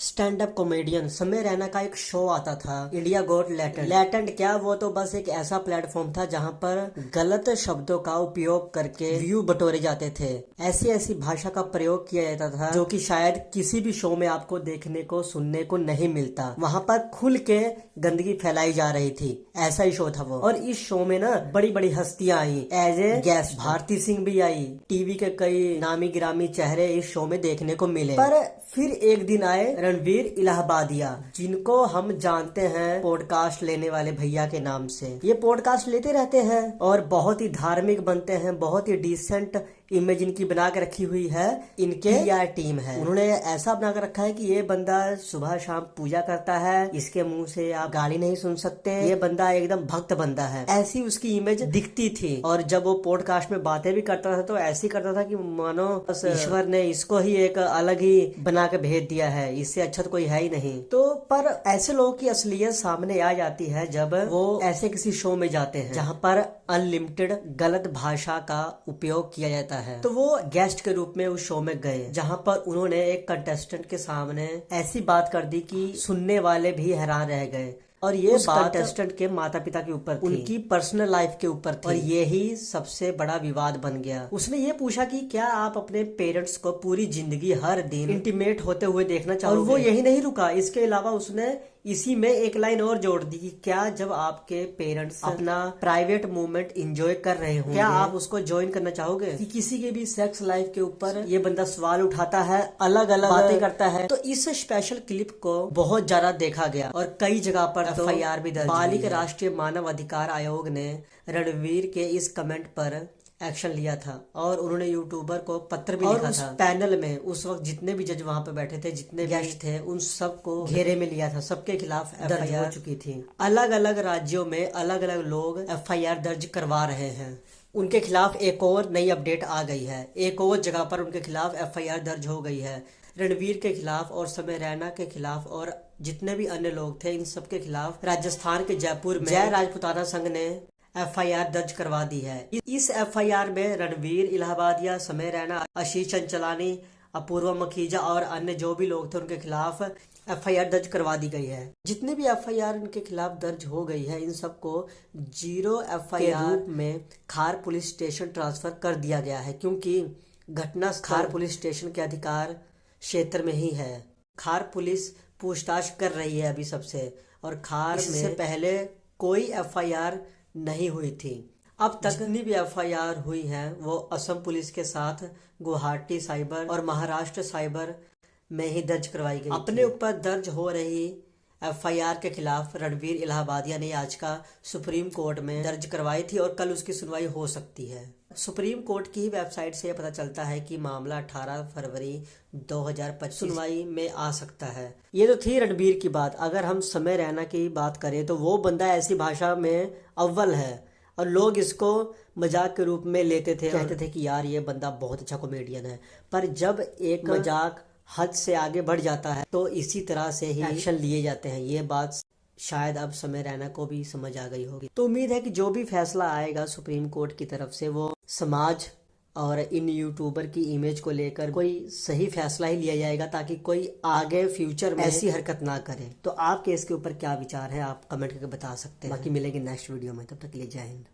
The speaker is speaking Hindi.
स्टैंड अप कॉमेडियन समय रैना का एक शो आता था, इंडिया गॉट लैटेंट। लैटेंट क्या, वो तो बस एक ऐसा प्लेटफॉर्म था जहां पर गलत शब्दों का उपयोग करके व्यू बटोरे जाते थे। ऐसी ऐसी भाषा का प्रयोग किया जाता था जो कि शायद किसी भी शो में आपको देखने को सुनने को नहीं मिलता। वहां पर खुल के गंदगी फैलाई जा रही थी, ऐसा ही शो था वो। और इस शो में ना बड़ी बड़ी हस्तियां आई as a guest. Bharti Singh भी आई, टीवी के कई नामी गिरामी चेहरे इस शो में देखने को मिले। पर फिर एक दिन आए रणवीर इलाहाबादिया, जिनको हम जानते हैं पॉडकास्ट लेने वाले भैया के नाम से। ये पॉडकास्ट लेते रहते हैं और बहुत ही धार्मिक बनते हैं, बहुत ही डिसेंट इमेज इनकी बना के रखी हुई है। इनके PR टीम है, उन्होंने ऐसा बना कर रखा है कि ये बंदा सुबह शाम पूजा करता है, इसके मुंह से आप गाली नहीं सुन सकते, ये बंदा एकदम भक्त बंदा है, ऐसी उसकी इमेज दिखती थी। और जब वो पॉडकास्ट में बातें भी करता था तो ऐसी करता था कि मानो ईश्वर ने इसको ही एक अलग ही बना के भेज दिया है, इससे अच्छा तो कोई है ही नहीं। तो पर ऐसे लोगों की असलियत सामने आ जाती है जब वो ऐसे किसी शो में जाते हैं जहाँ पर अनलिमिटेड गलत भाषा का उपयोग किया जाता है। तो वो गेस्ट के रूप में उस शो में गए जहां पर उन्होंने एक कंटेस्टेंट के सामने ऐसी बात कर दी कि सुनने वाले भी हैरान रह गए। और ये बात कंटेस्टेंट के माता पिता के ऊपर थी, उनकी पर्सनल लाइफ के ऊपर थी। और यही सबसे बड़ा विवाद बन गया। उसने ये पूछा कि क्या आप अपने पेरेंट्स को पूरी जिंदगी हर दिन इंटीमेट होते हुए देखना चाहोगे? और वो यही नहीं रुका, इसके अलावा उसने इसी में एक लाइन और जोड़ दी कि क्या जब आपके पेरेंट्स अपना प्राइवेट मूवमेंट एंजॉय कर रहे हो, क्या आप उसको ज्वाइन करना चाहोगे? कि किसी के भी सेक्स लाइफ के ऊपर ये बंदा सवाल उठाता है, अलग अलग बातें करता है। तो इस स्पेशल क्लिप को बहुत ज्यादा देखा गया और कई जगह पर FIR भी दर्ज। बालिक राष्ट्रीय मानव अधिकार आयोग ने रणवीर के इस कमेंट पर एक्शन लिया था और उन्होंने यूट्यूबर को पत्र भी लिखा था। पैनल में उस वक्त जितने भी जज वहां पे बैठे थे, जितने गेस्ट थे, उन सबको घेरे में लिया था। सबके खिलाफ FIR हो चुकी थी। अलग अलग राज्यों में अलग अलग लोग FIR दर्ज करवा रहे हैं। उनके खिलाफ एक और नई अपडेट आ गई है, एक और जगह पर उनके खिलाफ FIR दर्ज हो गई है। रणवीर के खिलाफ और समय रैना के खिलाफ और जितने भी अन्य लोग थे, इन सबके खिलाफ राजस्थान के जयपुर में जय राजपुताना संघ ने FIR दर्ज करवा दी है। इस FIR में रणवीर इलाहाबादिया, समय रैना, आशीष चंचलानी, अपूर्वा मखीजा और अन्य जो भी लोग थे उनके खिलाफ FIR दर्ज करवा दी गई है। जितने भी FIR इनके खिलाफ दर्ज हो गई है, इन सबको 0 FIR में खार पुलिस स्टेशन ट्रांसफर कर दिया गया है, क्योंकि घटना खार पुलिस स्टेशन के अधिकार क्षेत्र में ही है। खार पुलिस पूछताछ कर रही है अभी सबसे, और खार में से पहले कोई FIR नहीं हुई थी। अब तक जितनी भी FIR हुई है वो असम पुलिस के साथ गुवाहाटी साइबर और महाराष्ट्र साइबर में ही दर्ज करवाई गई। अपने ऊपर दर्ज हो रही FIR के खिलाफ रणवीर इलाहाबादिया ने आज का सुप्रीम कोर्ट में दर्ज करवाई थी और कल उसकी सुनवाई हो सकती है। सुप्रीम कोर्ट की वेबसाइट से पता चलता है कि मामला 18 फरवरी 2025 सुनवाई में आ सकता है। ये तो थी रणवीर की बात। अगर हम समय रैना की बात करें तो वो बंदा ऐसी भाषा में अव्वल है और लोग इसको मजाक के रूप में लेते थे, कहते थे कि यार ये बंदा बहुत अच्छा कॉमेडियन है। पर जब एक मजाक हद से आगे बढ़ जाता है तो इसी तरह से ही एक्शन लिए जाते हैं। ये बात शायद अब समय रैना को भी समझ आ गई होगी। तो उम्मीद है कि जो भी फैसला आएगा सुप्रीम कोर्ट की तरफ से वो समाज और इन यूट्यूबर की इमेज को लेकर कोई सही फैसला ही लिया जाएगा, ताकि कोई आगे फ्यूचर में ऐसी हरकत ना करे। तो आपके इसके ऊपर क्या विचार है, आप कमेंट करके बता सकते हैं। बाकी मिलेंगे नेक्स्ट वीडियो में, तब तक के लिए जय हिंद।